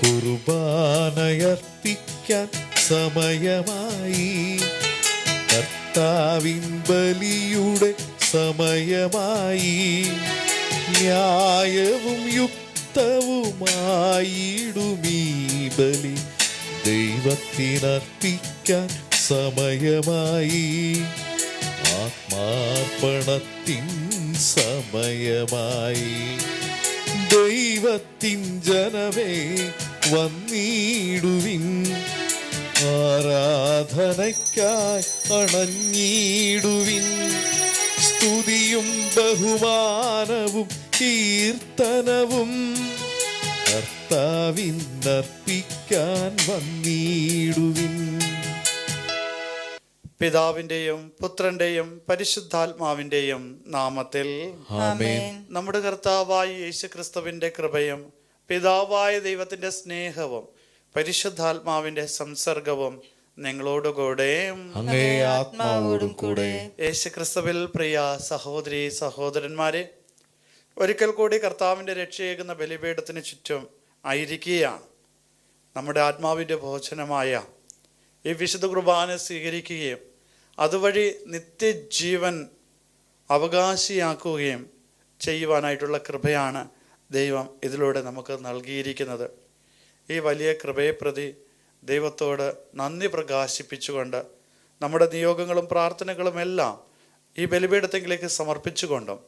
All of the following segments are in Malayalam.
കുർബാനയർപ്പിക്കാൻ സമയമായി, കർത്താവിൻ ബലിയുടെ സമയമായി. ന്യായവും യുക്തവുമായിടുമീ ബലി ദൈവത്തിനർപ്പിക്കാൻ സമയമായി. ആത്മാർപ്പണത്തിൻ സമയമായി. ദൈവത്തിൻ ജനമേ വന്നിടുവിൻ, ആരാധനയ്ക്കായി അണഞ്ഞിടുവിൻ. സ്തുതിയും ബഹുമാനവും കീർത്തനവും കർത്താവിനർപ്പിക്കാൻ വന്നിടുവിൻ. പിതാവിന്റെയും പുത്രന്റെയും പരിശുദ്ധാത്മാവിന്റെയും നാമത്തിൽ ആമേൻ. നമ്മുടെ കർത്താവായ യേശുക്രിസ്തുവിന്റെ കൃപയും പിതാവായ ദൈവത്തിന്റെ സ്നേഹവും പരിശുദ്ധാത്മാവിന്റെ സംസർഗവും നിങ്ങളോടുകൂടെ അങ്ങേ ആത്മാവോടും കൂടെ. യേശുക്രിസ്തുവിൽ പ്രിയ സഹോദരി സഹോദരന്മാരെ, ഒരിക്കൽ കൂടി കർത്താവിന്റെ രക്ഷയേകുന്ന ബലിപീഠത്തിന് ചുറ്റും ആയിരിക്കുകയാണ്. നമ്മുടെ ആത്മാവിന്റെ ഭോജനമായ ഈ വിശുദ്ധ കുർബാന സ്വീകരിക്കുകയും അതുവഴി നിത്യജീവൻ അവകാശിയാക്കുകയും ചെയ്യുവാനായിട്ടുള്ള കൃപയാണ് ദൈവം ഇതിലൂടെ നമുക്ക് നൽകിയിരിക്കുന്നത്. ഈ വലിയ കൃപയെ പ്രതി ദൈവത്തോട് നന്ദി പ്രകാശിപ്പിച്ചുകൊണ്ട് നമ്മുടെ നിയോഗങ്ങളും പ്രാർത്ഥനകളും എല്ലാം ഈ ബലിപീഠത്തിലേക്ക് സമർപ്പിച്ചുകൊണ്ടും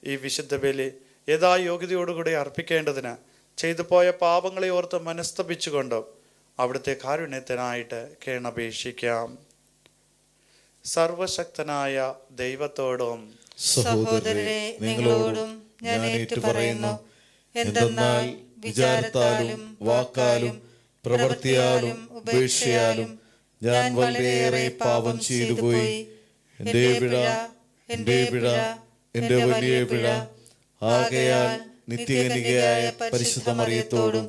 ഈ വിശുദ്ധ ബലി യഥായോഗ്യതയോടുകൂടി അർപ്പിക്കേണ്ടതിന് ചെയ്തു പോയ പാപങ്ങളെ ഓർത്ത് മനസ്തപിച്ചുകൊണ്ടും അവിടുത്തെ കാരുണ്യത്തിനായിട്ട് കേണപേക്ഷിക്കാം. സർവശക്തനായ ദൈവത്തോടും സഹോദരരെ നിങ്ങളോടും ഞാൻ ഏറ്റുപറയുന്നു, എന്തെന്നാൽ വിചാരത്താലും വാക്കാലും പ്രവൃത്തിയാലും ഉപേക്ഷയാലും ഞാൻ വളരെയേറെ പാപം ചെയ്തുപോയി. എൻ്റെ പിഴ, എൻ്റെ പിഴ, എൻ്റെ വലിയ പിഴ. ആകയാൽ നിത്യകന്യകയായ പരിശുദ്ധ മറിയത്തോടും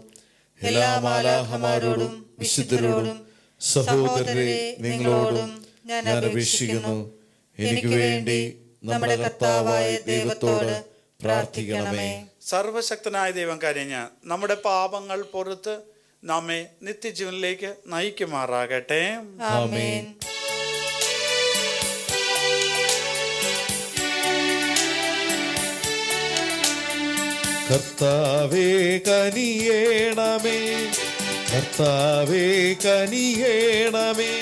എല്ലാ മാലാഖമാരോടും വിശുദ്ധരോടും സഹോദരരെ നിങ്ങളോടും ഞാൻ അപേക്ഷിക്കുന്നു, എനിക്ക് വേണ്ടി നമ്മുടെ കർത്താവായ ദൈവത്തോട് പ്രാർത്ഥിക്കണമേ. സർവശക്തനായ ദൈവം കനിഞ്ഞ് നമ്മുടെ പാപങ്ങൾ പൊറുത്ത് നമ്മെ നിത്യജീവനിലേക്ക് നയിക്കുമാറാകട്ടെ. ആമേൻ. കർത്താവേ കനിയേണമേ, കർത്താവേ കനിയേണമേ,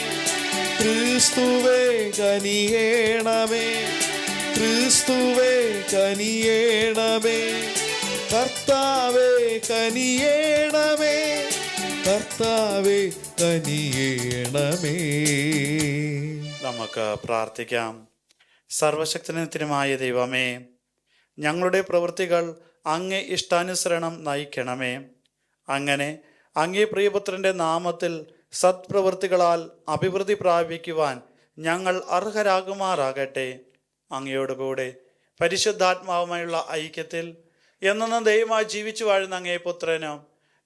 ക്രിസ്തുവേ കനിയേണമേ, ക്രിസ്തുവേ കനിയേണമേ, കർത്താവേ കനിയേണമേ, കർത്താവേ കനിയേണമേ. നമുക്ക് പ്രാർത്ഥിക്കാം. സർവശക്തനത്തിനുമായ ദൈവമേ, ഞങ്ങളുടെ പ്രവൃത്തികൾ അങ്ങേ ഇഷ്ടാനുസരണം നയിക്കണമേ. അങ്ങനെ അങ്ങേ പ്രിയപുത്രന്റെ നാമത്തിൽ സത്പ്രവൃത്തികളാൽ അഭിവൃദ്ധി പ്രാപിക്കുവാൻ ഞങ്ങൾ അർഹരാകുമാറാകട്ടെ. അങ്ങയോടുകൂടെ പരിശുദ്ധാത്മാവുമായുള്ള ഐക്യത്തിൽ എന്നെന്നും ദൈവമായി ജീവിച്ചു വാഴുന്ന അങ്ങേ പുത്രനും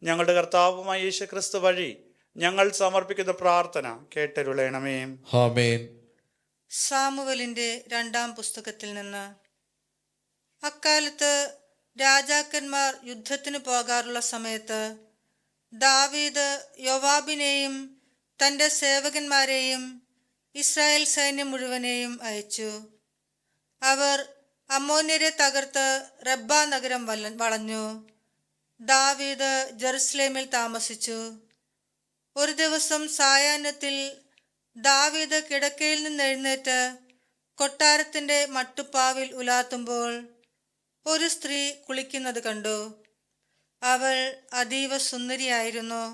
ഞങ്ങളുടെ കർത്താവുമായ യേശുക്രിസ്തു വഴി ഞങ്ങൾ സമർപ്പിക്കുന്ന പ്രാർത്ഥന കേട്ടരുളണമേ. ആമേൻ. സാമുവേലിന്റെ 2-ാം പുസ്തകത്തിൽ നിന്ന്. അക്കാലത്ത് രാജാക്കന്മാർ യുദ്ധത്തിന് പോകാറുള്ള സമയത്ത് ദാവീദ് യോവാബിനെയും തൻ്റെ സേവകന്മാരെയും ഇസ്രായേൽ സൈന്യം മുഴുവനെയും അയച്ചു. അവർ അമ്മോന്യരെ തകർത്ത് റബ്ബ നഗരം വളഞ്ഞു. ദാവീദ് ജെറുസലേമിൽ താമസിച്ചു. ഒരു ദിവസം സായാഹ്നത്തിൽ ദാവീദ് കിടക്കയിൽ നിന്ന് എഴുന്നേറ്റ് കൊട്ടാരത്തിന്റെ മട്ടുപ്പാവിൽ ഉലാത്തുമ്പോൾ ഒരു സ്ത്രീ കുളിക്കുന്നത് കണ്ടു. അവൾ അതീവ സുന്ദരിയായിരുന്നു.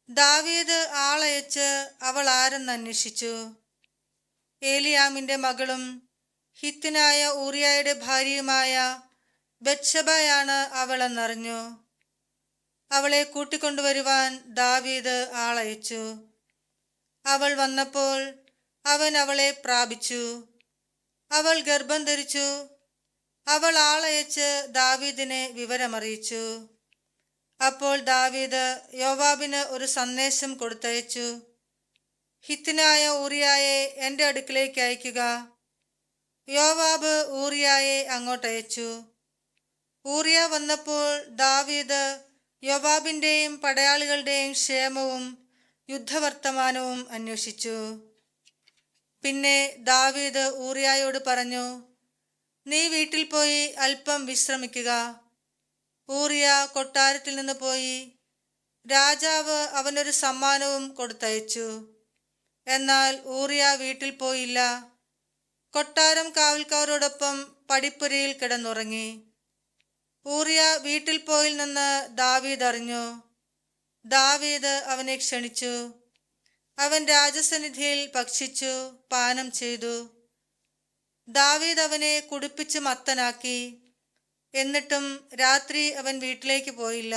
ദാവീദ് ആളയച്ച് അവൾ ആരെന്ന് അന്വേഷിച്ചു. ഏലിയാമിന്റെ മകളും ഹിത്തിനായ ഊറിയായുടെ ഭാര്യയുമായ ബത്ശബയാണ് അവളെന്നറിഞ്ഞു. അവളെ കൂട്ടിക്കൊണ്ടുവരുവാൻ ദാവീദ് ആളയച്ചു. അവൾ വന്നപ്പോൾ അവൻ അവളെ പ്രാപിച്ചു. അവൾ ഗർഭം ധരിച്ചു. അവൾ ആളയച്ച് ദാവീദിനെ വിവരമറിയിച്ചു. അപ്പോൾ ദാവീദ് യോവാബിന് ഒരു സന്ദേശം കൊടുത്തയച്ചു. ഹിത്തിനായ ഊറിയായെ എൻ്റെ അടുക്കിലേക്ക് അയക്കുക. യോവാബ് ഊറിയായെ അങ്ങോട്ടയച്ചു. ഊറിയ വന്നപ്പോൾ ദാവീദ് യോവാബിന്റെയും പടയാളികളുടെയും ക്ഷേമവും യുദ്ധവർത്തമാനവും അന്വേഷിച്ചു. പിന്നെ ദാവീദ് ഊറിയായോട് പറഞ്ഞു, നീ വീട്ടിൽ പോയി അല്പം വിശ്രമിക്കുക. ഊറിയ കൊട്ടാരത്തിൽ നിന്ന് പോയി. രാജാവ് അവനൊരു സമ്മാനവും കൊടുത്തയച്ചു. എന്നാൽ ഊറിയ വീട്ടിൽ പോയില്ല. കൊട്ടാരം കാവൽക്കാരോടൊപ്പം പടിപ്പുരയിൽ കിടന്നുറങ്ങി. ഊറിയ വീട്ടിൽ പോയില്ലെന്ന് ദാവീദ് അറിഞ്ഞു. ദാവീദ് അവനെ ക്ഷണിച്ചു. അവൻ രാജസന്നിധിയിൽ ഭക്ഷിച്ചു പാനം ചെയ്തു. ദാവീദ് അവനെ കുടിപ്പിച്ച് മത്തനാക്കി. എന്നിട്ടും രാത്രി അവൻ വീട്ടിലേക്ക് പോയില്ല.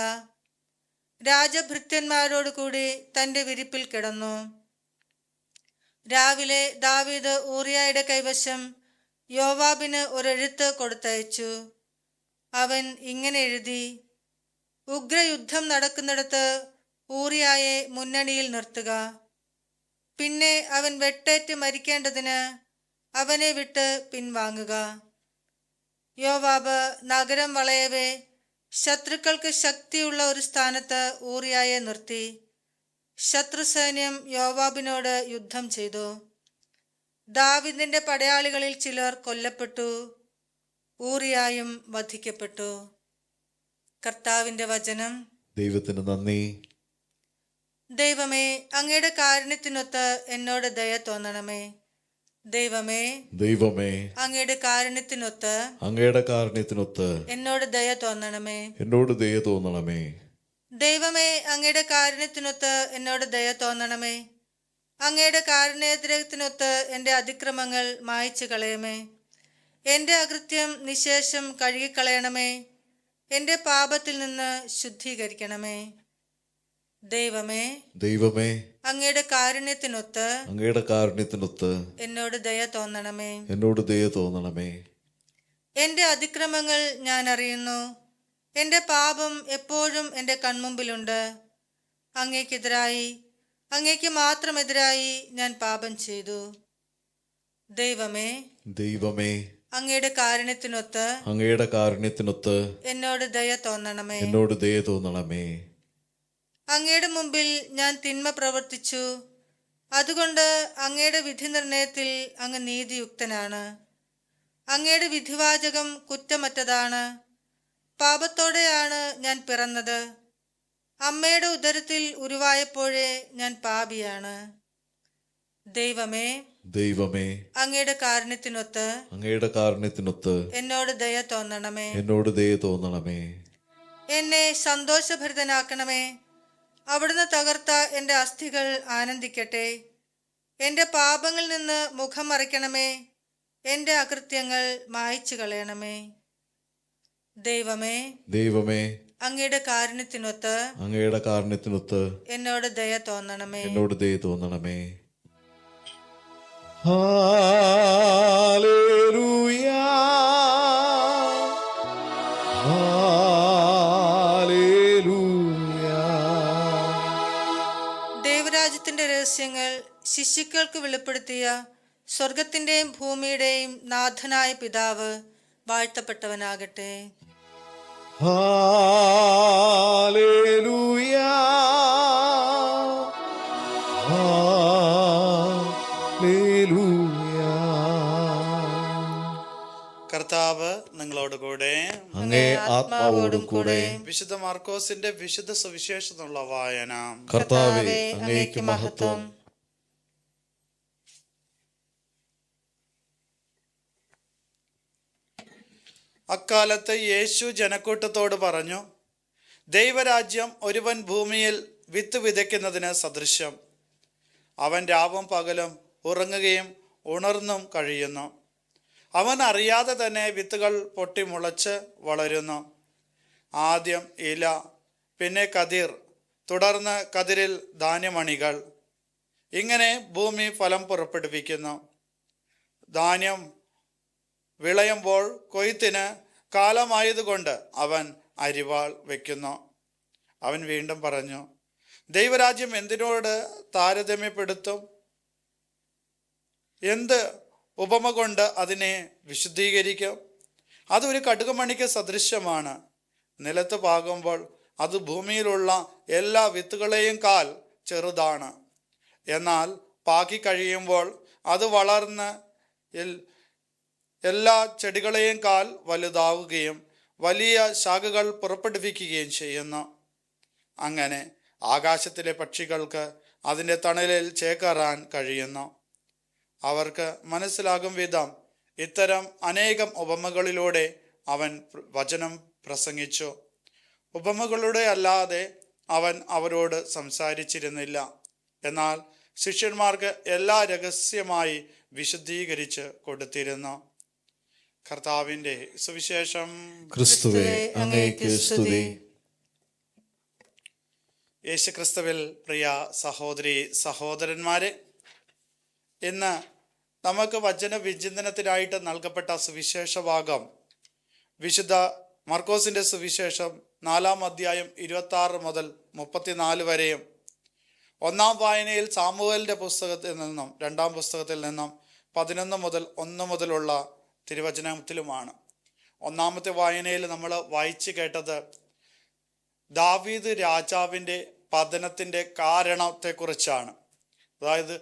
രാജഭൃത്യന്മാരോട് കൂടി തന്റെ വിരിപ്പിൽ കിടന്നു. രാവിലെ ദാവീദ് ഊറിയായുടെ കൈവശം യോവാബിന് ഒരെഴുത്ത് കൊടുത്തയച്ചു. അവൻ ഇങ്ങനെ എഴുതി: ഉഗ്രയുദ്ധം നടക്കുന്നിടത്ത് ഊറിയായെ മുന്നണിയിൽ നിർത്തുക. പിന്നെ അവൻ വെട്ടേറ്റ് മരിക്കേണ്ടതിന് അവനെ വിട്ട് പിൻവാങ്ങുക. യോവാബ് നഗരം വളയവേ ശത്രുക്കൾക്ക് ശക്തിയുള്ള ഒരു സ്ഥാനത്ത് ഊറിയായെ നിർത്തി. ശത്രുസൈന്യം യോവാബിനോട് യുദ്ധം ചെയ്തു. ദാവീദിന്റെ പടയാളികളിൽ ചിലർ കൊല്ലപ്പെട്ടു. ഊറിയായും വധിക്കപ്പെട്ടു. കർത്താവിന്റെ വചനം. ദൈവത്തിന് നന്ദി. ദൈവമേ, അങ്ങയുടെ കാരുണ്യത്തിനൊത്ത് എന്നോട് ദയ തോന്നണമേ. ദൈവമേ, ദൈവമേ, അങ്ങയുടെ കാരുണ്യത്തിനൊത്ത് അങ്ങയുടെ കാരുണ്യത്തിനൊത്ത് എന്നോട് ദയ തോന്നണമേ. എന്നോട് ദയ തോന്നണമേ. ദൈവമേ, അങ്ങയുടെ കാരുണ്യത്തിനൊത്ത് എന്നോട് ദയ തോന്നണമേ. അങ്ങയുടെ കാരുണ്യത്തിനൊത്ത് എൻ്റെ അതിക്രമങ്ങൾ മായ്ച്ചു കളയമേ. എൻ്റെ അകൃത്യം നിശേഷം കഴുകിക്കളയണമേ. എൻ്റെ പാപത്തിൽ നിന്ന് ശുദ്ധീകരിക്കണമേ. ദൈവമേ, ദൈവമേ, അങ്ങയുടെ കാരുണ്യത്തിനൊത്ത് അങ്ങയുടെ കാരുണ്യത്തിനൊത്ത് എന്നോട് ദയ തോന്നണമേ. എന്നോട് ദയ തോന്നണമേ. എൻ്റെ അതിക്രമങ്ങൾ ഞാൻ അറിയുന്നു. എൻ്റെ പാപം എപ്പോഴും എൻ്റെ കൺമുമ്പിലുണ്ട്. അങ്ങേക്കെതിരായി, അങ്ങേക്ക് മാത്രമെതിരായി ഞാൻ പാപം ചെയ്തു. ദൈവമേ, ദൈവമേ, അങ്ങയുടെ കാരുണ്യത്തിനൊത്ത് അങ്ങയുടെ കാരുണ്യത്തിനൊത്ത് എന്നോട് ദയ തോന്നണമേ. എന്നോട് ദയ തോന്നണമേ. അങ്ങയുടെ മുമ്പിൽ ഞാൻ തിന്മ പ്രവർത്തിച്ചു. അതുകൊണ്ട് അങ്ങയുടെ വിധി നിർണയത്തിൽ അങ്ങ് നീതിയുക്തനാണ്. അങ്ങയുടെ വിധിവാചകം കുറ്റമറ്റതാണ്. പാപത്തോടെയാണ് ഞാൻ പിറന്നത്. അമ്മയുടെ ഉദരത്തിൽ ഉരുവായപ്പോഴേ ഞാൻ പാപിയാണ്. ദൈവമേ, ദൈവമേ, അങ്ങയുടെ കാരുണ്യത്തിനൊത്ത് അങ്ങയുടെ കാരുണ്യത്തിനൊത്ത് എന്നോട് ദയ തോന്നണമേ. എന്നോട് ദയ തോന്നണമേ. എന്നെ സന്തോഷഭരിതനാക്കണമേ. അവിടുന്ന് തകർത്ത എൻ്റെ അസ്ഥികൾ ആനന്ദിക്കട്ടെ. എൻ്റെ പാപങ്ങളിൽ നിന്ന് മുഖം മറയ്ക്കണമേ. എൻ്റെ അകൃത്യങ്ങൾ മായ്ച്ചു കളയണമേ. ദൈവമേ, ദൈവമേ, അങ്ങയുടെ കാരുണ്യത്തിനൊത്ത് അങ്ങയുടെ കാരുണ്യത്തിനൊത്ത് എന്നോട് ദയ തോന്നണമേ. എന്നോട് ദയ തോന്നണമേ. Hallelujah, hallelujah. ദൈവരാജ്യത്തിന്റെ രഹസ്യങ്ങൾ ശിശുക്കൾക്ക് വെളിപ്പെടുത്തിയ സ്വർഗത്തിന്റെയും ഭൂമിയുടെയും നാഥനായ പിതാവ് വാഴ്ത്തപ്പെട്ടവനാകട്ടെ. Hallelujah, hallelujah. കർത്താവ് നിങ്ങളോടുകൂടെ. അങ്ങേ ആത്മാവോടും കൂടെ. വിശുദ്ധ മാർക്കോസിന്റെ വിശുദ്ധ സുവിശേഷത്തിനുള്ള വായന. കർത്താവേ, അങ്ങേക്ക് മഹത്വം. അക്കാലത്ത് യേശു ജനക്കൂട്ടത്തോട് പറഞ്ഞു, ദൈവരാജ്യം ഒരുവൻ ഭൂമിയിൽ വിത്ത് വിതയ്ക്കുന്നതിന് സദൃശ്യം. അവൻ രാവും പകലും ഉറങ്ങുകയും ഉണർന്നും കഴിയുന്നു. അവൻ അറിയാതെ തന്നെ വിത്തുകൾ പൊട്ടിമുളച്ച് വളരുന്നു. ആദ്യം ഇല, പിന്നെ കതിർ, തുടർന്ന് കതിരിൽ ധാന്യമണികൾ. ഇങ്ങനെ ഭൂമി ഫലം പുറപ്പെടുവിക്കുന്നു. ധാന്യം വിളയുമ്പോൾ കൊയ്ത്തിന് കാലമായതുകൊണ്ട് അവൻ അരിവാൾ വയ്ക്കുന്നു. അവൻ വീണ്ടും പറഞ്ഞു, ദൈവരാജ്യം എന്തിനോട് താരതമ്യപ്പെടുത്തും? എന്ത് ഉപമ കൊണ്ട് അതിനെ വിശുദ്ധീകരിക്കും? അതൊരു കടുകുമണിക്ക് സദൃശ്യമാണ്. നിലത്ത് പാകുമ്പോൾ അത് ഭൂമിയിലുള്ള എല്ലാ വിത്തുകളെയും കാൽ ചെറുതാണ്. എന്നാൽ പാകി കഴിയുമ്പോൾ അത് വളർന്ന് എല്ലാ ചെടികളെയും കാൽ വലുതാവുകയും വലിയ ശാഖകൾ പുറപ്പെടുവിക്കുകയും ചെയ്യുന്നു. അങ്ങനെ ആകാശത്തിലെ പക്ഷികൾക്ക് അതിൻ്റെ തണലിൽ ചേക്കേറാൻ കഴിയുന്നു. അവർക്ക് മനസ്സിലാകും വിധം ഇത്തരം അനേകം ഉപമകളിലൂടെ അവൻ വചനം പ്രസംഗിച്ചു. ഉപമകളുടെ അല്ലാതെ അവൻ അവരോട് സംസാരിച്ചിരുന്നില്ല. എന്നാൽ ശിഷ്യന്മാർക്ക് എല്ലാ രഹസ്യമായി വിശദീകരിച്ച് കൊടുത്തിരുന്നു. കർത്താവിൻ്റെ സുവിശേഷം. ക്രിസ്തുവേ അങ്ങേക്ക് സ്തുതി. യേശുക്രിസ്തുവിൽ പ്രിയ സഹോദരി സഹോദരന്മാരെ, ഇന്ന് നമുക്ക് വചന വിചിന്തനത്തിനായിട്ട് നൽകപ്പെട്ട സുവിശേഷ ഭാഗം വിശുദ്ധ മർക്കോസിന്റെ സുവിശേഷം 4-ാം അധ്യായം 26 മുതൽ 34 വരെയും, ഒന്നാം വായനയിൽ സാമുവേലിന്റെ പുസ്തകത്തിൽ നിന്നും 2-ാം പുസ്തകത്തിൽ നിന്നും 11 മുതൽ 1 മുതലുള്ള തിരുവചനത്തിലുമാണ്. ഒന്നാമത്തെ വായനയിൽ നമ്മൾ വായിച്ചു കേട്ടത് ദാവീദ് രാജാവിൻ്റെ പതനത്തിൻ്റെ കാരണത്തെക്കുറിച്ചാണ്. അതായത്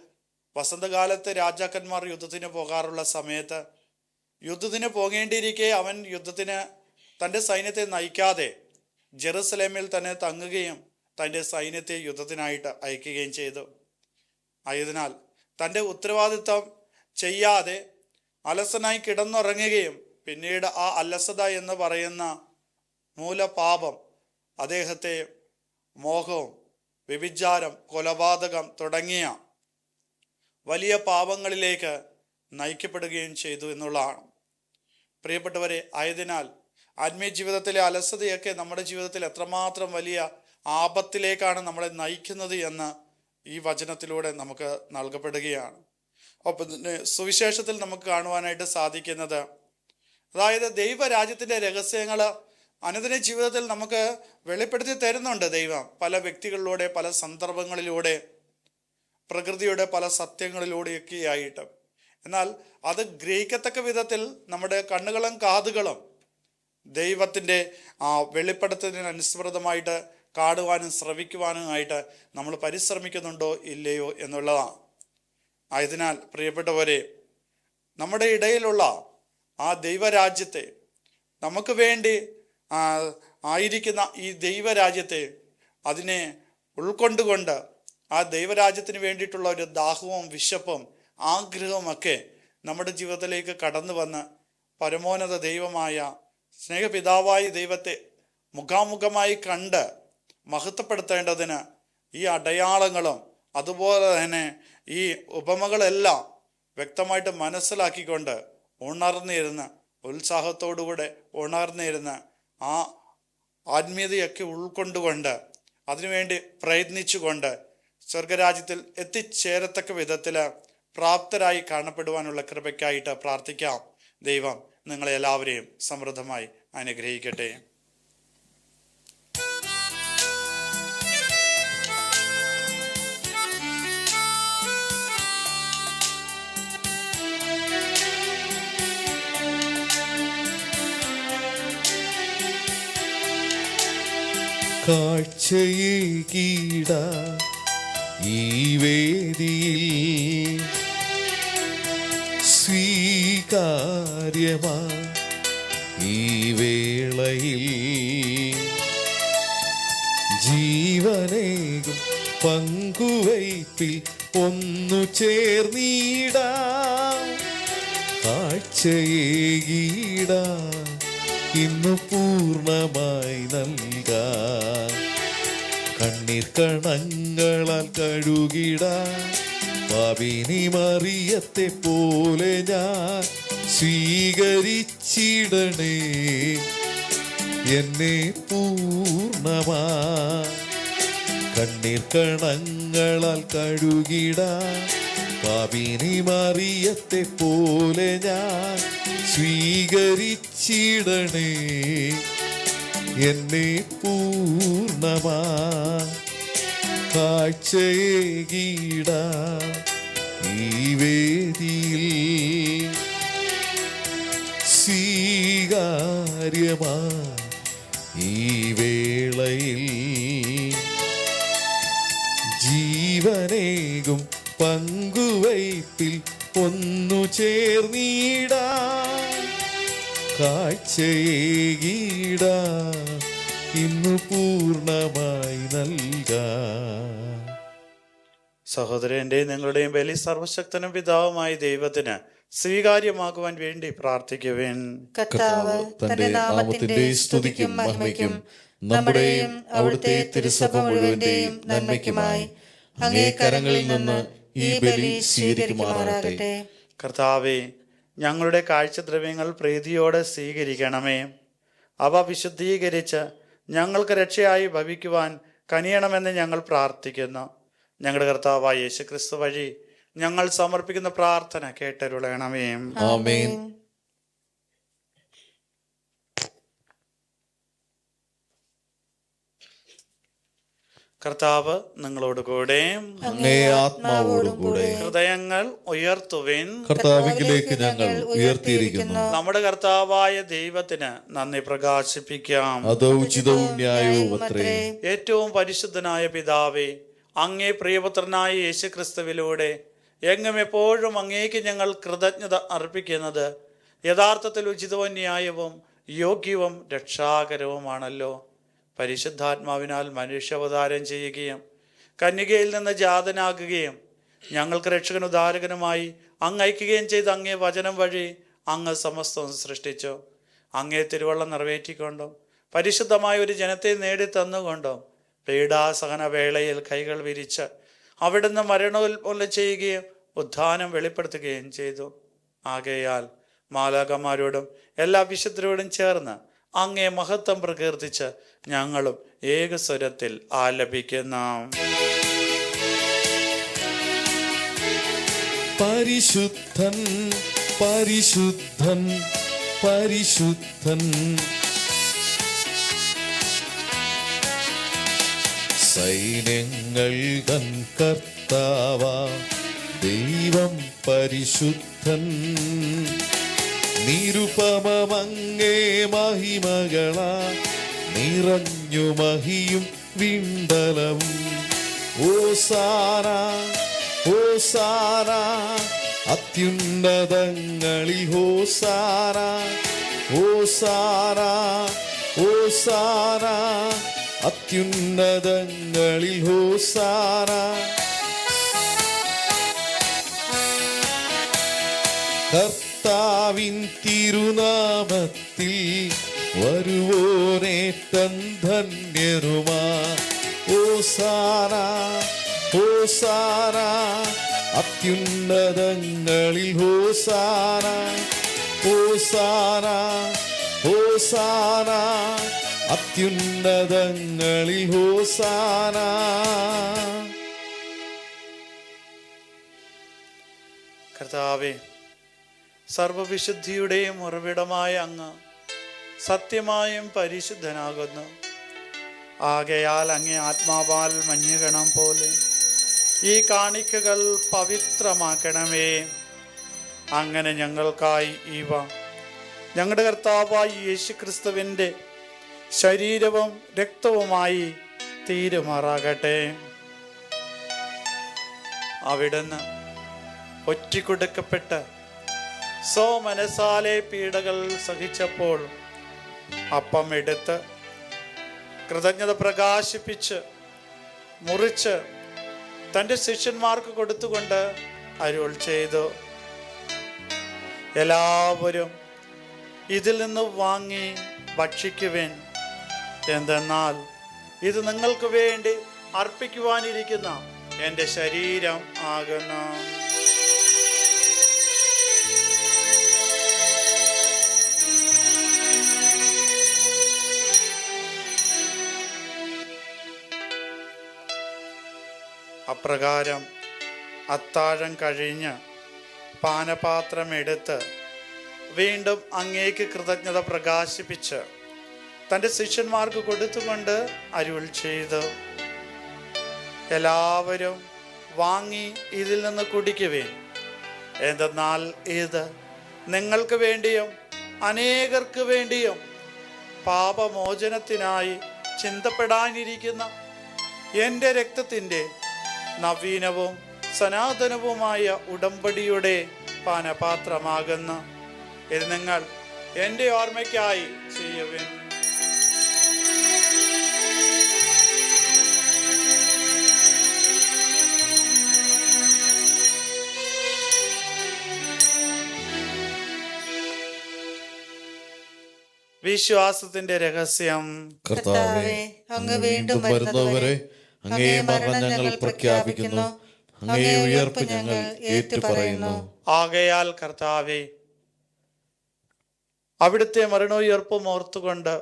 വസന്തകാലത്ത് രാജാക്കന്മാർ യുദ്ധത്തിന് പോകാറുള്ള സമയത്ത് യുദ്ധത്തിന് പോകേണ്ടിയിരിക്കെ അവൻ യുദ്ധത്തിന് തൻ്റെ സൈന്യത്തെ നയിക്കാതെ ജെറുസലേമിൽ തന്നെ തങ്ങുകയും തൻ്റെ സൈന്യത്തെ യുദ്ധത്തിനായിട്ട് അയക്കുകയും ചെയ്തു. ആയതിനാൽ തൻ്റെ ഉത്തരവാദിത്വം ചെയ്യാതെ അലസനായി കിടന്നുറങ്ങുകയും പിന്നീട് ആ അലസത എന്ന് പറയുന്ന മൂലപാപം അദ്ദേഹത്തെ മോഹവും വ്യഭിചാരം, കൊലപാതകം തുടങ്ങിയ വലിയ പാപങ്ങളിലേക്ക് നയിക്കപ്പെടുകയും ചെയ്തു എന്നുള്ളതാണ്. പ്രിയപ്പെട്ടവരെ, ആയതിനാൽ ആത്മീയ ജീവിതത്തിലെ അലസതയൊക്കെ നമ്മുടെ ജീവിതത്തിൽ എത്രമാത്രം വലിയ ആപത്തിലേക്കാണ് നമ്മളെ നയിക്കുന്നത് എന്ന് ഈ വചനത്തിലൂടെ നമുക്ക് നൽകപ്പെടുകയാണ്. ഒപ്പം തന്നെ സുവിശേഷത്തിൽ നമുക്ക് കാണുവാനായിട്ട് സാധിക്കുന്നത്, അതായത് ദൈവരാജ്യത്തിൻ്റെ രഹസ്യങ്ങൾ അനുദിന ജീവിതത്തിൽ നമുക്ക് വെളിപ്പെടുത്തി തരുന്നുണ്ട് ദൈവം. പല വ്യക്തികളിലൂടെ, പല സന്ദർഭങ്ങളിലൂടെ, പ്രകൃതിയുടെ പല സത്യങ്ങളിലൂടെയൊക്കെ ആയിട്ട്. എന്നാൽ അത് ഗ്രഹിക്കത്തക്ക വിധത്തിൽ നമ്മുടെ കണ്ണുകളും കാതുകളും ദൈവത്തിൻ്റെ വെളിപ്പെടുത്തലിനനുസൃതമായിട്ട് കാണുവാനും ശ്രവിക്കുവാനുമായിട്ട് നമ്മൾ പരിശ്രമിക്കുന്നുണ്ടോ ഇല്ലയോ എന്നുള്ളതാണ്. ആയതിനാൽ പ്രിയപ്പെട്ടവരെ, നമ്മുടെ ഇടയിലുള്ള ആ ദൈവരാജ്യത്തെ, നമുക്ക് വേണ്ടി ആയിരിക്കുന്ന ഈ ദൈവരാജ്യത്തെ, അതിനെ ഉൾക്കൊണ്ടുകൊണ്ട് ആ ദൈവരാജ്യത്തിന് വേണ്ടിയിട്ടുള്ള ഒരു ദാഹവും വിശപ്പും ആഗ്രഹവും ഒക്കെ നമ്മുടെ ജീവിതത്തിലേക്ക് കടന്നു വന്ന് പരമോന്നത ദൈവമായ സ്നേഹപിതാവായ ദൈവത്തെ മുഖാമുഖമായി കണ്ട് മഹത്വപ്പെടുത്തേണ്ടതിന് ഈ അടയാളങ്ങളും അതുപോലെ തന്നെ ഈ ഉപമകളെല്ലാം വ്യക്തമായിട്ട് മനസ്സിലാക്കിക്കൊണ്ട് ഉണർന്നിരുന്ന്, ഉത്സാഹത്തോടുകൂടെ ഉണർന്നിരുന്ന് ആ ആത്മീയതയൊക്കെ ഉൾക്കൊണ്ടുകൊണ്ട് അതിനുവേണ്ടി പ്രയത്നിച്ചുകൊണ്ട് സ്വർഗരാജ്യത്തിൽ എത്തിച്ചേരത്തക്ക വിധത്തിൽ പ്രാപ്തരായി കാണപ്പെടുവാനുള്ള കൃപയ്ക്കായിട്ട് പ്രാർത്ഥിക്കാം. ദൈവം നിങ്ങളെ എല്ലാവരെയും സമൃദ്ധമായി അനുഗ്രഹിക്കട്ടെ. കാഴ്ചയേകീട ഈ വേദിയിൽ സ്വീകാര്യമാ ഈ വേളയിൽ ജീവനേകും പങ്കുവയ്പിൽ ഒന്നു ചേർന്നീടാ. കാഴ്ചയേകീട ഇന്നു പൂർണ്ണമായി നൽകാൻ കണ്ണീർ കണങ്ങളാൽ കഴുകിടാൻ പാപിനി മറിയത്തെ പോലെ ഞാൻ സ്വീകരിച്ചിടണേ എന്നെ പൂർണ്ണമാ. കണ്ണീർ കണങ്ങളാൽ കഴുകിടാൻ പാപിനി മറിയത്തെ പോലെ ഞാൻ സ്വീകരിച്ചിടണേ എന്നെ പൂർണ്ണമാ. കാഴ്ചയേകീട ഈ വേദിയിൽ സ്വീകാര്യമാ ഈ വേളയിൽ കാഴ്ചയേകീടാ ഇന്നു പൂർണ്ണമായി നൽകാം. സഹോദരന്റെയും നിങ്ങളുടെയും ബലി സർവശക്തനും പിതാവുമായ ദൈവത്തിന് സ്വീകാര്യമാകുവാൻ വേണ്ടി പ്രാർത്ഥിക്കുവേൻ. കർത്താവ് തന്റെ നാമത്തിന്റെ സ്തുതിക്കും മഹിമയ്ക്കും നമ്മുടെയും അവിടുത്തെ തിരുസഭ മുഴുവന്റെയും നന്മയ്ക്കുമായി അങ്ങേ കരങ്ങളിൽ നിന്ന് ഈ ബലി സ്വീകരിക്കുമാറാകട്ടെ. കർത്താവേ, ഞങ്ങളുടെ കാഴ്ചദ്രവ്യങ്ങൾ പ്രീതിയോടെ സ്വീകരിക്കണമേ. അവ വിശുദ്ധീകരിച്ച് ഞങ്ങൾക്ക് രക്ഷയായി ഭവിക്കുവാൻ കനിയണമെന്ന് ഞങ്ങൾ പ്രാർത്ഥിക്കുന്നു. ഞങ്ങളുടെ കർത്താവായ യേശുക്രിസ്തു വഴി ഞങ്ങൾ സമർപ്പിക്കുന്ന പ്രാർത്ഥന കേട്ടരുളണമേ. ആമേൻ. കർത്താവ് നിങ്ങളോട് കൂടെ, അങ്ങേ ആത്മാവോടും കൂടെ. ഹൃദയങ്ങൾ ഉയർത്തുവിൻ. കർത്താവിലേക്ക് ഞങ്ങൾ ഉയർത്തിയിരിക്കുന്നു. നമ്മുടെ കർത്താവായ ദൈവത്തിന് നന്ദി പ്രകാശിപ്പിക്കാം. അത് ഉചിതവും ന്യായവും അത്രേ. ഏറ്റവും പരിശുദ്ധനായ പിതാവേ, അങ്ങേ പ്രിയപുത്രനായ യേശുക്രിസ്തുവിലൂടെ എങ്ങും എപ്പോഴും അങ്ങേക്ക് ഞങ്ങൾ കൃതജ്ഞത അർപ്പിക്കുന്നത് യഥാർത്ഥത്തിൽ ഉചിതവും ന്യായവും യോഗ്യവും രക്ഷാകരവുമാണല്ലോ. പരിശുദ്ധാത്മാവിനാൽ മനുഷ്യാവതാരം ചെയ്യുകയും കന്യകയിൽ നിന്ന് ജാതനാകുകയും ഞങ്ങൾക്ക് രക്ഷകനും ഉദ്ധാരകനുമായി അങ്ങ് അയക്കുകയും ചെയ്ത് അങ്ങേ വചനം വഴി അങ്ങ് സമസ്തവും സൃഷ്ടിച്ചു. അങ്ങേ തിരുവള്ളം നിറവേറ്റിക്കൊണ്ടും പരിശുദ്ധമായ ഒരു ജനത്തെ നേടിത്തന്നുകൊണ്ടും പീഡാസഹന വേളയിൽ കൈകൾ വിരിച്ച് അവിടുന്ന് മരണോൽപ്പന്നം ചെയ്യുകയും ഉദ്ധാനം വെളിപ്പെടുത്തുകയും ചെയ്തു. ആകയാൽ മാലാഖമാരോടും എല്ലാ വിശുദ്ധരോടും ചേർന്ന് അങ്ങേ മഹത്വം പ്രകീർത്തിച്ച് ഞങ്ങളും ഏകസ്വരത്തിൽ ആലപിക്കുന്നു. പരിശുദ്ധൻ പരിശുദ്ധൻ പരിശുദ്ധൻ, സൈന്യങ്ങൾ തൻ കർത്താവാം ദൈവം പരിശുദ്ധൻ. നിരുപമമങ്ങേ മഹിമകളാ നിറഞ്ഞു മഹിയും വിണ്ടലവും. ഓസാന ഓസാന അത്യുന്നതങ്ങളിൽ ഹോസാന. ഓസാന ഓസാന അത്യുന്നതങ്ങളിൽ ഹോസാന. കർത്താവിൻ തിരുനാമത്തിൽ വരുവോനേറ്റം ധന്യരുമാ. ഓസാന ഓസാന അത്യുന്നതങ്ങളിൽ ഹോസാന. ഓസാന ഓസാന അത്യുന്നതങ്ങളിൽ ഹോസാന. കർത്താവേ, സർവവിശുദ്ധിയുടെയും ഉറവിടമായ അങ്ങ് സത്യമായും പരിശുദ്ധനാകുന്നു. ആകയാൽ അങ്ങേ ആത്മാവാൽ മഞ്ഞുകണം പോലെ ഈ കാണിക്കകൾ പവിത്രമാക്കണമേ. അങ്ങനെ ഞങ്ങൾക്കായി ഇവ ഞങ്ങളുടെ കർത്താവായ യേശുക്രിസ്തുവിൻ്റെ ശരീരവും രക്തവുമായി തീരുമാറാകട്ടെ. അവിടുന്ന് ഒറ്റിക്കൊടുക്കപ്പെട്ട് മനസാലെ പീഡകൾ സഹിച്ചപ്പോൾ അപ്പം എടുത്ത് കൃതജ്ഞത പ്രകാശിപ്പിച്ച് മുറിച്ച് തൻ്റെ ശിഷ്യന്മാർക്ക് കൊടുത്തുകൊണ്ട് അരുൾ ചെയ്തു, എല്ലാവരും ഇതിൽ നിന്ന് വാങ്ങി ഭക്ഷിക്കുവേൻ. എന്തെന്നാൽ ഇത് നിങ്ങൾക്ക് വേണ്ടി അർപ്പിക്കുവാനിരിക്കുന്ന എൻ്റെ ശരീരം ആകുന്നു. അപ്രകാരം അത്താഴം കഴിഞ്ഞ് പാനപാത്രമെടുത്ത് വീണ്ടും അങ്ങേക്ക് കൃതജ്ഞത പ്രകാശിപ്പിച്ച് തൻ്റെ ശിഷ്യന്മാർക്ക് കൊടുത്തുകൊണ്ട് അരുൾ ചെയ്തു, എല്ലാവരും വാങ്ങി ഇതിൽ നിന്ന് കുടിക്കുവേൻ. എന്തെന്നാൽ ഇത് നിങ്ങൾക്ക് വേണ്ടിയും അനേകർക്ക് വേണ്ടിയും പാപമോചനത്തിനായി ചിന്തപ്പെടാനിരിക്കുന്ന എൻ്റെ രക്തത്തിൻ്റെ നവീനവും സനാതനവുമായ ഉടമ്പടിയുടെ പാനപാത്രമാകുന്നു. ഇത് നിങ്ങൾ എൻ്റെ ഓർമ്മയ്ക്കായി ചെയ്യുവിൻ. വിശ്വാസത്തിന്റെ രഹസ്യം. കർത്താവേ, അങ്ങ് വീണ്ടും വരുന്നവരെ അങ്ങേ മരണം ഞങ്ങൾ പ്രഖ്യാപിക്കുന്നു, അങ്ങേ ഉയർപ്പ് ഞങ്ങൾ ഏറ്റുപറയുന്നു. ആകയാൽ കർത്താവേ, അവിടുത്തെ മരണോയർപ്പും ഓർത്തുകൊണ്ട്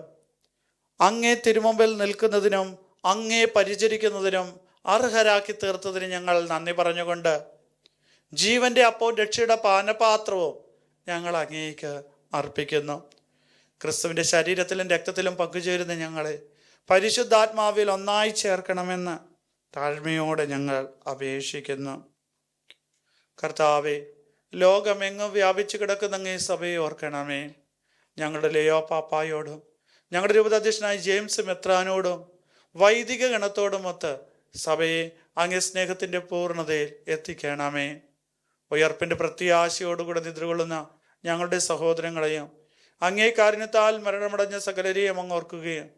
അങ്ങേ തിരുമുമ്പിൽ നിൽക്കുന്നതിനും അങ്ങേ പരിചരിക്കുന്നതിനും അർഹരാക്കി തീർത്തതിന് ഞങ്ങൾ നന്ദി പറഞ്ഞുകൊണ്ട് ജീവന്റെ അപ്പോൾ രക്ഷയുടെ പാനപാത്രവും ഞങ്ങൾ അങ്ങേക്ക് അർപ്പിക്കുന്നു. ക്രിസ്തുവിൻ്റെ ശരീരത്തിലും രക്തത്തിലും പങ്കുചേരുന്ന ഞങ്ങളെ പരിശുദ്ധാത്മാവിൽ ഒന്നായി ചേർക്കണമെന്ന് താഴ്മയോടെ ഞങ്ങൾ അപേക്ഷിക്കുന്നു. കർത്താവെ, ലോകമെങ്ങും വ്യാപിച്ചു കിടക്കുന്ന അങ്ങേ സഭയെ ഓർക്കണമേ. ഞങ്ങളുടെ ലിയോ പാപ്പായോടും ഞങ്ങളുടെ രൂപതാധ്യക്ഷനായ ജെയിംസ് മെത്രാനോടും വൈദിക ഗണത്തോടുമൊത്ത് സഭയെ അങ്ങേ സ്നേഹത്തിൻ്റെ പൂർണ്ണതയിൽ എത്തിക്കണമേ. ഉയർപ്പിൻ്റെ പ്രത്യാശയോടുകൂടെ നിദ്രകൊള്ളുന്ന ഞങ്ങളുടെ സഹോദരങ്ങളെയും അങ്ങേ കാരുണ്യത്താൽ മരണമടഞ്ഞ സകലരെയും അങ്ങ് ഓർക്കുകയും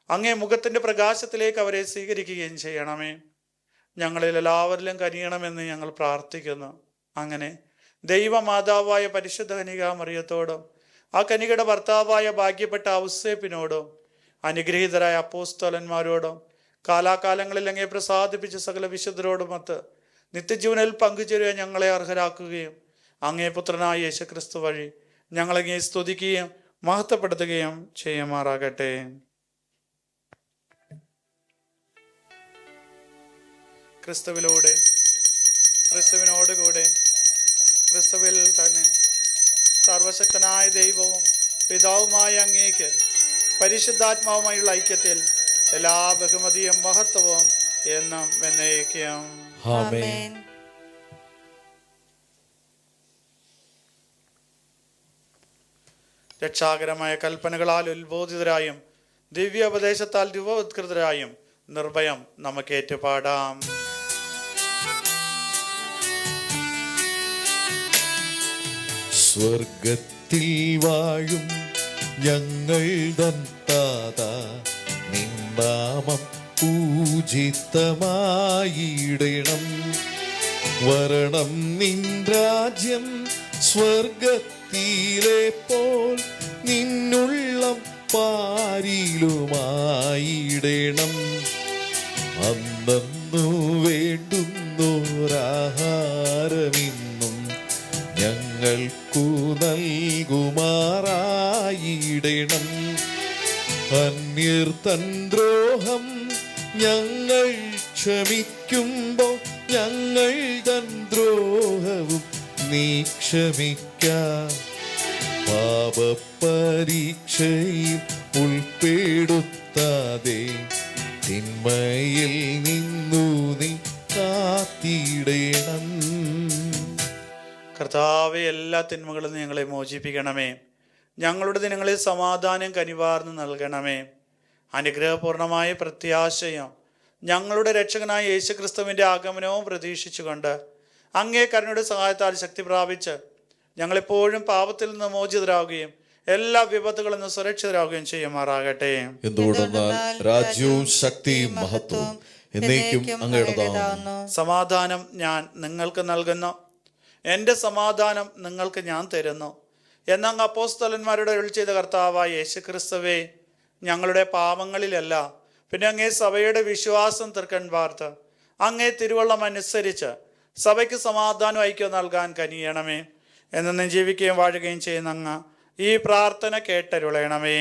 അങ്ങേ മുഖത്തിൻ്റെ പ്രകാശത്തിലേക്ക് അവരെ സ്വീകരിക്കുകയും ചെയ്യണമേ. ഞങ്ങളിൽ എല്ലാവരിലും കനിയണമെന്ന് ഞങ്ങൾ പ്രാർത്ഥിക്കുന്നു. അങ്ങനെ ദൈവമാതാവായ പരിശുദ്ധ കന്യകാ മറിയത്തോടും ആ കന്യകയുടെ ഭർത്താവായ ഭാഗ്യപ്പെട്ട ഔസേപ്പിനോടും അനുഗ്രഹീതരായ അപ്പോസ്തലന്മാരോടും കാലാകാലങ്ങളിൽ അങ്ങേ പ്രസാദിപ്പിച്ച സകല വിശുദ്ധരോടുമൊത്ത് നിത്യജീവനിൽ പങ്കുചേരുക ഞങ്ങളെ അർഹരാക്കുകയും അങ്ങേ പുത്രനായ യേശുക്രിസ്തു വഴി ഞങ്ങളങ്ങേ സ്തുതിക്കുകയും മഹത്വപ്പെടുത്തുകയും ചെയ്യുമാറാകട്ടെ. ക്രിസ്തുവിലൂടെ, ക്രിസ്തുവിനോടുകൂടെ, ക്രിസ്തുവിൽ തന്നെ സർവശക്തനായ ദൈവവും പിതാവുമായ അങ്ങേക്ക് പരിശുദ്ധാത്മാവുമായുള്ള ഐക്യത്തിൽ എല്ലാ ബഹുമതിയും മഹത്വവും എന്നും എന്നേക്കും. ആമേൻ. രക്ഷാകരമായ കൽപ്പനകളാൽ ഉത്ബോധിതരായും ദിവ്യോപദേശത്താൽ രൂപവത്കൃതരായും നിർഭയം നമുക്ക് ഏറ്റുപാടാം. സ്വർഗത്തിൽ വാഴും ഞങ്ങൾ തൻ താതാ, നിൻ നാമം പൂജിതമായിടണം. വരണം നിൻ രാജ്യം സ്വർഗത്തിലെ പോൽ നിന്നുള്ളം പാരിലുമായിടണം. അന്നു വേണ്ടുന്നോരാഹാരമിന്നും ഞങ്ങൾക്കു നൽകുമാറായിടണം. അന്യർ തൻ ദ്രോഹം ഞങ്ങൾ ക്ഷമിക്കുമ്പോൾ ഞങ്ങൾ തൻ ദ്രോഹവും നീ ക്ഷമിക്ക. പാപപരീക്ഷയിൽ ഉൾപ്പെടുത്താതെ തിന്മയിൽ നിന്നു നീ കാത്തിടണം. കർത്താവെ, എല്ലാ തിന്മകളിൽ നിന്ന് ഞങ്ങളെ മോചിപ്പിക്കണമേ. ഞങ്ങളുടെ ദിനങ്ങളിൽ സമാധാനം കനിവാർന്ന് നൽകണമേ. അനുഗ്രഹപൂർണമായ പ്രത്യാശയും ഞങ്ങളുടെ രക്ഷകനായ യേശുക്രിസ്തുവിൻ്റെ ആഗമനവും പ്രതീക്ഷിച്ചുകൊണ്ട് അങ്ങേ കരുണയുടെ സഹായത്താൽ ശക്തി പ്രാപിച്ച് ഞങ്ങളെപ്പോഴും പാപത്തിൽ നിന്ന് മോചിതരാകുകയും എല്ലാ വിപത്തുകളിൽ നിന്ന് സുരക്ഷിതരാകുകയും ചെയ്യുമാറാകട്ടെ. എന്തുകൊണ്ടെന്നാൽ രാജ്യവും ശക്തിയും മഹത്വവും എന്നേക്കും അങ്ങയുടേതാകുന്നു. സമാധാനം ഞാൻ നിങ്ങൾക്ക് നൽകുന്നു, എൻ്റെ സമാധാനം നിങ്ങൾക്ക് ഞാൻ തരുന്നു എന്നങ്ങ് അപ്പോസ്തലന്മാരുടെ അരുളി ചെയ്ത കർത്താവായ യേശുക്രിസ്തുവേ, ഞങ്ങളുടെ പാപങ്ങളിലല്ല, പിന്നെ അങ്ങേ സഭയുടെ വിശ്വാസം തൃക്കൺ പാർത്ത് അങ്ങേ തിരുവള്ളം അനുസരിച്ച് സഭയ്ക്ക് സമാധാനം ഐക്യം നൽകാൻ കനിയണമേ. എന്നും ജീവിക്കുകയും വാഴുകയും ചെയ്യുന്ന അങ്ങ് ഈ പ്രാർത്ഥന കേട്ടരുളയണമേ.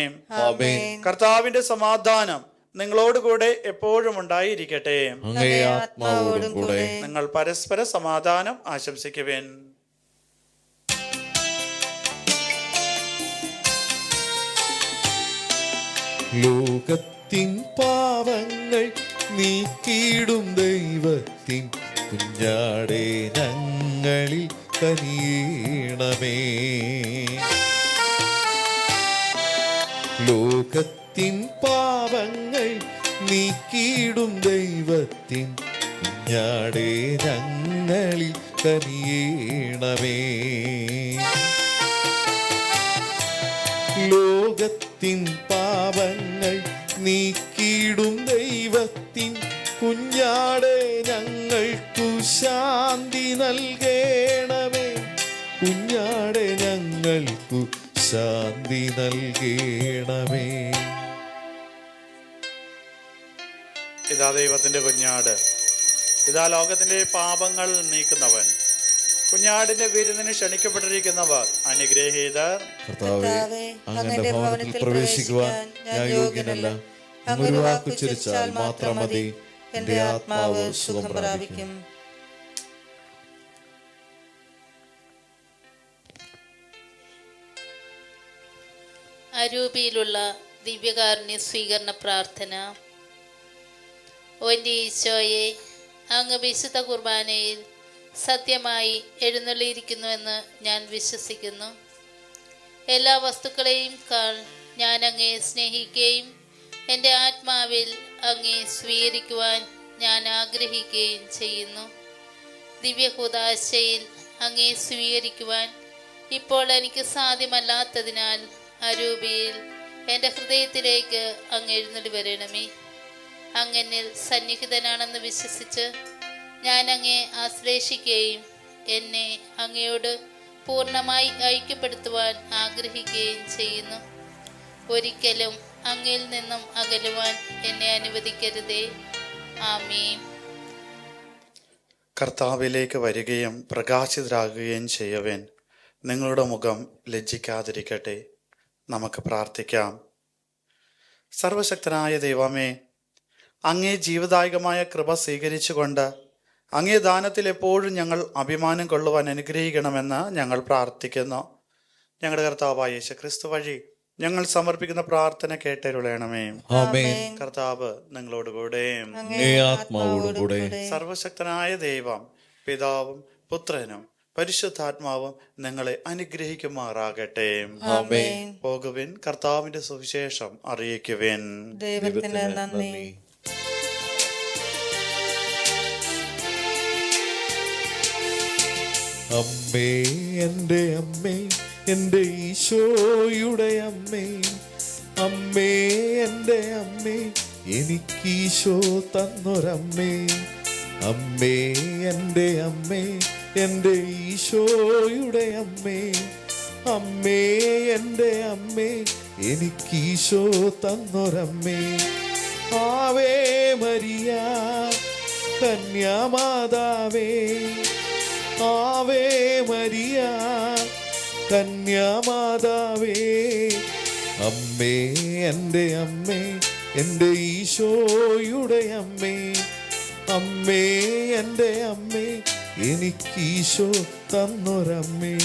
കർത്താവിന്റെ സമാധാനം നിങ്ങളോടുകൂടെ എപ്പോഴും ഉണ്ടായിരിക്കട്ടെ. നിങ്ങൾ പരസ്പര സമാധാനം ആശംസിക്കുവേൻ. ലോകത്തിൻ പാവങ്ങൾ നീക്കിയിടും ദൈവത്തിൻ കുഞ്ഞാടേ ഞങ്ങളിൽ കനിയണമേ. ലോകത്തിൻ പാവങ്ങൾ നീക്കിയിടും ദൈവത്തിൻ കുഞ്ഞാടേ ഞങ്ങളിൽ കനിയണമേ. ലോകത്തിൻ പാപങ്ങൾ നീക്കിയിടും ദൈവത്തിൻ കുഞ്ഞാടെ ഞങ്ങൾക്കു ശാന്തി നൽകണമേ. കുഞ്ഞാടെ ഞങ്ങൾക്കു ശാന്തി നൽകണമേ. ഇതാ ദൈവത്തിന്റെ കുഞ്ഞാട്, ഇതാ ലോകത്തിന്റെ പാപങ്ങൾ നീക്കുന്നവൻ. കുഞ്ഞാടിന്റെ വിരുന്നിന് ക്ഷണിക്കപ്പെട്ടിരിക്കുന്നവർ അനുഗ്രഹീതർ. കർത്താവേ, അങ്ങയുടെ ഭവനത്തിൽ പ്രവേശിക്കുവാൻ ഞാൻ യോഗ്യനല്ല. അങ്ങ് ഒരു വാക്ക് ഉച്ചരിച്ചാൽ മാത്രം മതി, എന്റെ ആത്മാവ് സുഖം പ്രാപിക്കും. അരൂപിയിലുള്ള ദിവ്യകാരുണ്യ സ്വീകരണ പ്രാർത്ഥന. ഓ എൻ്റെ ഈശോയെ, അങ്ങ് വിശുദ്ധ കുർബാനയിൽ സത്യമായി എഴുന്നള്ളിയിരിക്കുന്നുവെന്ന് ഞാൻ വിശ്വസിക്കുന്നു. എല്ലാ വസ്തുക്കളെയും ഞാൻ അങ്ങയെ സ്നേഹിക്കുകയും എൻ്റെ ആത്മാവിൽ അങ്ങയെ സ്വീകരിക്കുവാൻ ഞാൻ ആഗ്രഹിക്കുകയും ചെയ്യുന്നു. ദിവ്യകൂദാശയിൽ അങ്ങയെ സ്വീകരിക്കുവാൻ ഇപ്പോൾ എനിക്ക് സാധ്യമല്ലാത്തതിനാൽ അരൂപിയിൽ എൻ്റെ ഹൃദയത്തിലേക്ക് അങ്ങ് എഴുന്നള്ളി വരണമേ. അങ്ങനിൽ സന്നിഹിതനാണെന്ന് വിശ്വസിച്ച് ഞാൻ അങ്ങയെ ആശ്ലേഷിക്കുകയും എന്നെ അങ്ങയോട് പൂർണ്ണമായി ഐക്യപ്പെടുത്തുവാൻ ആഗ്രഹിക്കുകയും ചെയ്യുന്നു. ഒരിക്കലും അങ്ങയിൽ നിന്നും അകലുവാൻ എന്നെ അനുവദിക്കരുതേ. ആമേൻ. കർത്താവിലേക്ക് വരികയും പ്രകാശിതരാകുകയും ചെയ്യവൻ നിങ്ങളുടെ മുഖം ലജ്ജിക്കാതിരിക്കട്ടെ. നമുക്ക് പ്രാർത്ഥിക്കാം. സർവശക്തനായ ദൈവമേ, അങ്ങേ ജീവദായകമായ കൃപ സ്വീകരിച്ചുകൊണ്ട് അങ്ങേ ദാനത്തിൽ എപ്പോഴും ഞങ്ങൾ അഭിമാനം കൊള്ളുവാൻ അനുഗ്രഹിക്കണമെന്ന് ഞങ്ങൾ പ്രാർത്ഥിക്കുന്നു. ഞങ്ങളുടെ കർത്താവായ യേശുക്രിസ്തു വഴി ഞങ്ങൾ സമർപ്പിക്കുന്ന പ്രാർത്ഥന കേട്ടരുളണമേ. കർത്താവ് നിങ്ങളോടുകൂടെ, ആത്മാവോടുകൂടെ. സർവശക്തനായ ദൈവം പിതാവും പുത്രനും പരിശുദ്ധാത്മാവും നിങ്ങളെ അനുഗ്രഹിക്കുമാറാകട്ടെ. പോകുവിൻ, കർത്താവിന്റെ സുവിശേഷം അറിയിക്കുവിൻ. ദൈവത്തിന് നന്ദി. അമ്മേ, എൻ്റെ അമ്മേ, എൻ്റെ ഈശോയുടെ അമ്മേ, അമ്മേ, എൻ്റെ അമ്മേ, എനിക്കീശോ തന്നൊരമ്മേ. അമ്മേ, എൻ്റെ അമ്മേ, എൻ്റെ ഈശോയുടെ അമ്മേ, അമ്മേ, എൻ്റെ അമ്മേ, എനിക്കീശോ തന്നൊരമ്മേ. ആവേ മരിയ കന്യാമാതാവേ, ആവേ മരിയ കന്യാമാതാവേ. അമ്മേ, എൻ്റെ അമ്മേ, എൻ്റെ ഈശോയുടെ അമ്മേ, അമ്മേ, എൻ്റെ അമ്മേ, എനിക്കീശോ തന്നൊരമ്മേ.